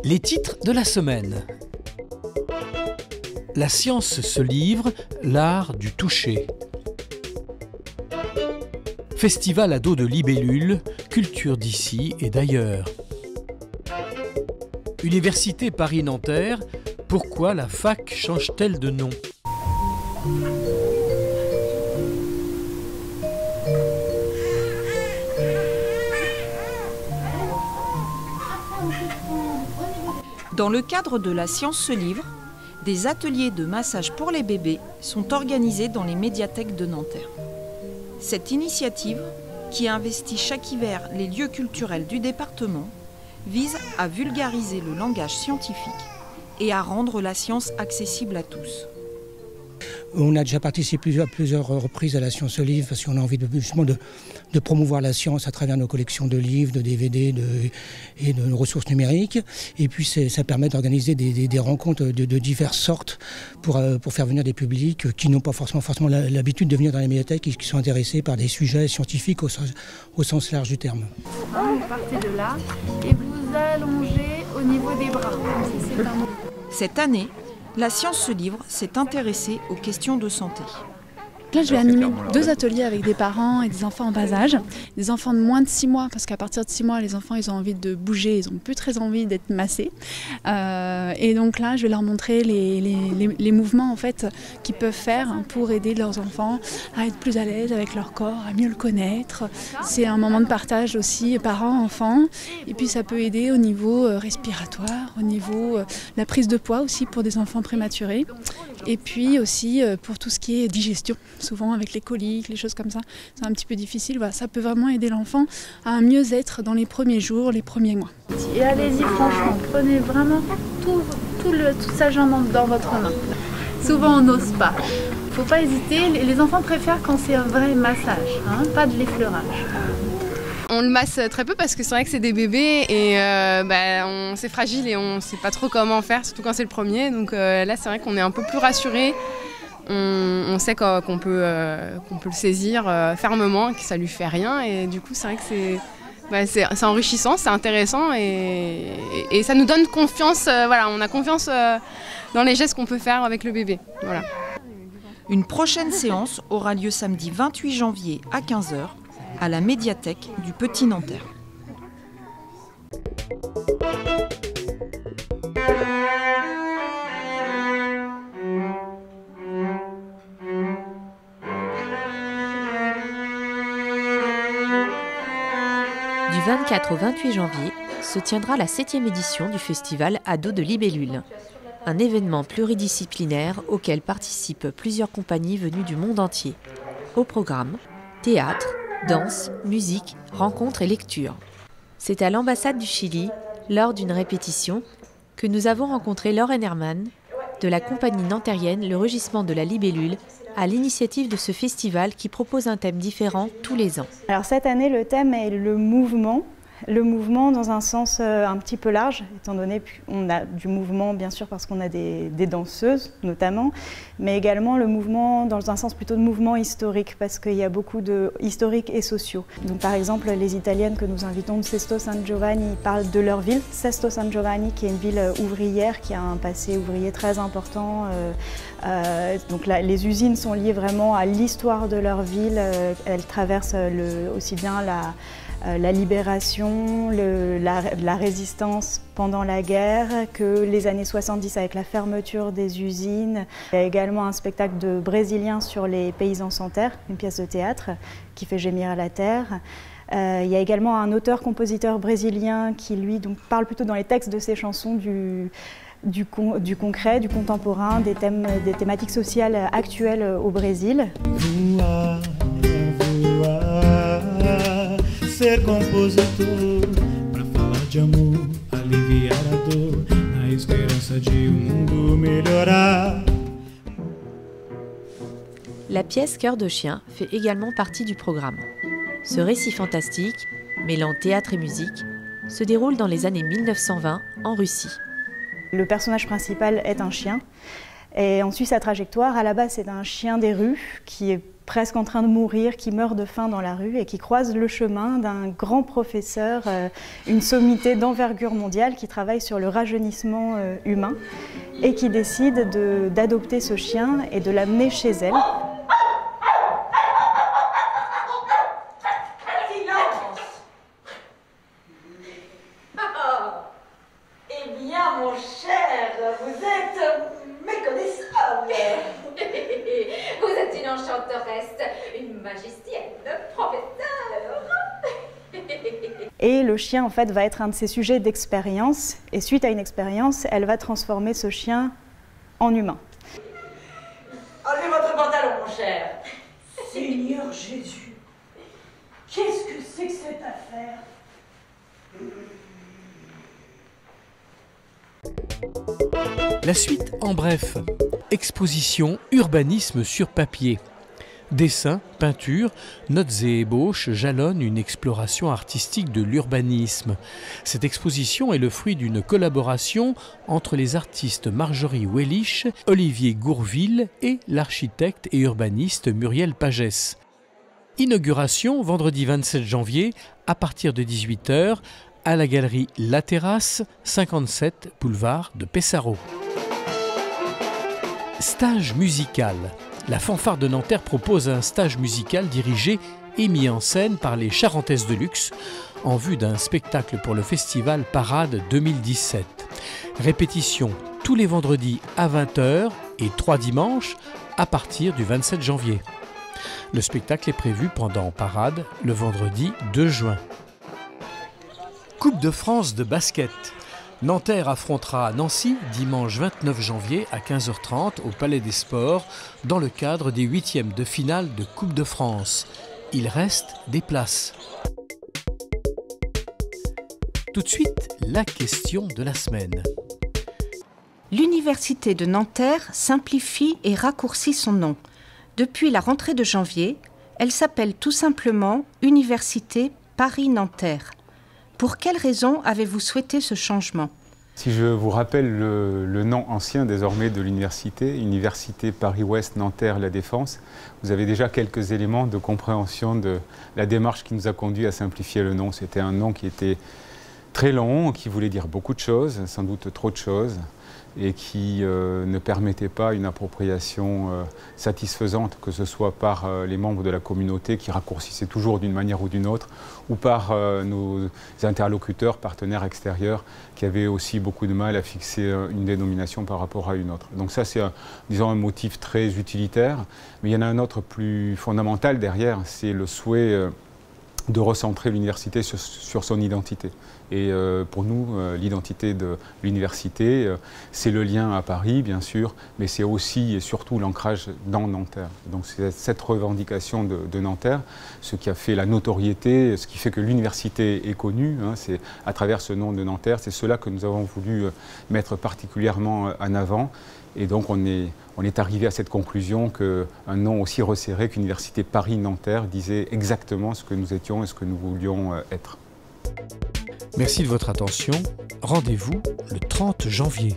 Les titres de la semaine. La science se livre, l'art du toucher. Festival ado de libellules, culture d'ici et d'ailleurs. Université Paris-Nanterre, pourquoi la fac change-t-elle de nom ? Dans le cadre de La Science se livre, des ateliers de massage pour les bébés sont organisés dans les médiathèques de Nanterre. Cette initiative, qui investit chaque hiver les lieux culturels du département, vise à vulgariser le langage scientifique et à rendre la science accessible à tous. On a déjà participé à plusieurs reprises à la Science se livre parce qu'on a envie justement de promouvoir la science à travers nos collections de livres, de DVD et de ressources numériques. Et puis ça permet d'organiser des rencontres de diverses sortes pour faire venir des publics qui n'ont pas forcément l'habitude de venir dans les médiathèques et qui sont intéressés par des sujets scientifiques au sens large du terme. Vous partez de là et vous allongez au niveau des bras. Cette année, La Science se livre s'est intéressée aux questions de santé. Là, je vais animer 2 ateliers avec des parents et des enfants en bas âge. Des enfants de moins de 6 mois, parce qu'à partir de 6 mois, les enfants, ils ont envie de bouger, ils n'ont plus très envie d'être massés. Et donc là, je vais leur montrer les mouvements en fait, qu'ils peuvent faire pour aider leurs enfants à être plus à l'aise avec leur corps, à mieux le connaître. C'est un moment de partage aussi, parents-enfants. Et puis ça peut aider au niveau respiratoire, au niveau de la prise de poids aussi pour des enfants prématurés. Et puis aussi pour tout ce qui est digestion. Souvent avec les coliques, les choses comme ça, c'est un petit peu difficile. Voilà, ça peut vraiment aider l'enfant à un mieux-être dans les premiers jours, les premiers mois. Et allez-y franchement, prenez vraiment toute sa jambe dans votre main. Souvent on n'ose pas. Il ne faut pas hésiter, les enfants préfèrent quand c'est un vrai massage, pas de l'effleurage. On le masse très peu parce que c'est vrai que c'est des bébés et c'est fragile et on ne sait pas trop comment faire, surtout quand c'est le premier. Donc là c'est vrai qu'on est un peu plus rassurés. On sait qu'on peut le saisir fermement, que ça lui fait rien et du coup c'est vrai que c'est enrichissant, c'est intéressant et ça nous donne confiance. On a confiance dans les gestes qu'on peut faire avec le bébé. Voilà. Une prochaine séance aura lieu samedi 28 janvier à 15h à la médiathèque du Petit Nanterre. Du 24 au 28 janvier se tiendra la 7e édition du festival Ado de libellules. Un événement pluridisciplinaire auquel participent plusieurs compagnies venues du monde entier. Au programme, théâtre, danse, musique, rencontres et lectures. C'est à l'ambassade du Chili, lors d'une répétition, que nous avons rencontré Laure Herman de la compagnie nantérienne Le Rugissement de la Libellule, à l'initiative de ce festival qui propose un thème différent tous les ans. Alors cette année, le thème est le mouvement dans un sens un petit peu large, étant donné qu'on a du mouvement bien sûr parce qu'on a des danseuses notamment, mais également le mouvement dans un sens plutôt de mouvement historique parce qu'il y a beaucoup de historiques et sociaux. Donc par exemple les Italiennes que nous invitons de Sesto San Giovanni parlent de leur ville, Sesto San Giovanni qui est une ville ouvrière qui a un passé ouvrier très important. Donc là, les usines sont liées vraiment à l'histoire de leur ville, elles traversent aussi bien la libération, la résistance pendant la guerre, que les années 70 avec la fermeture des usines. Il y a également un spectacle de Brésiliens sur les paysans sans terre, une pièce de théâtre qui fait gémir la terre. Il y a également un auteur-compositeur brésilien qui lui parle plutôt dans les textes de ses chansons du concret, du contemporain, des thématiques sociales actuelles au Brésil. Ser compositor pra falar de amor, aliviar a dor, na esperança de mundo melhorar. La pièce Cœur de chien fait également partie du programme. Ce récit fantastique, mêlant théâtre et musique, se déroule dans les années 1920 en Russie. Le personnage principal est un chien et on suit sa trajectoire. À la base, c'est un chien des rues qui est presque en train de mourir, qui meurt de faim dans la rue et qui croise le chemin d'un grand professeur, une sommité d'envergure mondiale qui travaille sur le rajeunissement humain et qui décide d'adopter ce chien et de l'amener chez elle. Eh bien, mon cher, vous êtes méconnaissable. Vous êtes une enchanteresse, une magicienne, professeur. Et le chien, en fait, va être un de ses sujets d'expérience. Et suite à une expérience, elle va transformer ce chien en humain. Enlevez votre pantalon, mon cher. Seigneur Jésus, qu'est-ce que c'est que cette affaire? La suite en bref. Exposition urbanisme sur papier. Dessins, peintures, notes et ébauches jalonnent une exploration artistique de l'urbanisme. Cette exposition est le fruit d'une collaboration entre les artistes Marjorie Wellich, Olivier Gourville et l'architecte et urbaniste Muriel Pagès. Inauguration vendredi 27 janvier à partir de 18 h à la galerie La Terrasse, 57 boulevard de Pessaro. Stage musical. La Fanfare de Nanterre propose un stage musical dirigé et mis en scène par les Charentaises de Luxe en vue d'un spectacle pour le festival Parade 2017. Répétition tous les vendredis à 20 h et 3 dimanches à partir du 27 janvier. Le spectacle est prévu pendant Parade le vendredi 2 juin. Coupe de France de basket. Nanterre affrontera Nancy dimanche 29 janvier à 15 h 30 au Palais des Sports dans le cadre des 8e de finale de Coupe de France. Il reste des places. Tout de suite, la question de la semaine. L'Université de Nanterre simplifie et raccourcit son nom. Depuis la rentrée de janvier, elle s'appelle tout simplement Université Paris-Nanterre. Pour quelles raisons avez-vous souhaité ce changement? Si je vous rappelle le nom ancien désormais de l'université, Université Paris-Ouest Nanterre-La Défense, vous avez déjà quelques éléments de compréhension de la démarche qui nous a conduit à simplifier le nom. C'était un nom qui était très long, qui voulait dire beaucoup de choses, sans doute trop de choses, et qui ne permettait pas une appropriation satisfaisante, que ce soit par les membres de la communauté qui raccourcissaient toujours d'une manière ou d'une autre, ou par nos interlocuteurs, partenaires extérieurs, qui avaient aussi beaucoup de mal à fixer une dénomination par rapport à une autre. Donc ça, c'est disons un motif très utilitaire, mais il y en a un autre plus fondamental derrière, c'est le souhait de recentrer l'université sur son identité. Et pour nous, l'identité de l'université, c'est le lien à Paris, bien sûr, mais c'est aussi et surtout l'ancrage dans Nanterre. Donc c'est cette revendication de Nanterre, ce qui a fait la notoriété, ce qui fait que l'université est connue, hein, c'est à travers ce nom de Nanterre, c'est cela que nous avons voulu mettre particulièrement en avant. Et donc on est arrivé à cette conclusion qu'un nom aussi resserré qu'Université Paris-Nanterre disait exactement ce que nous étions et ce que nous voulions être. Merci de votre attention. Rendez-vous le 30 janvier.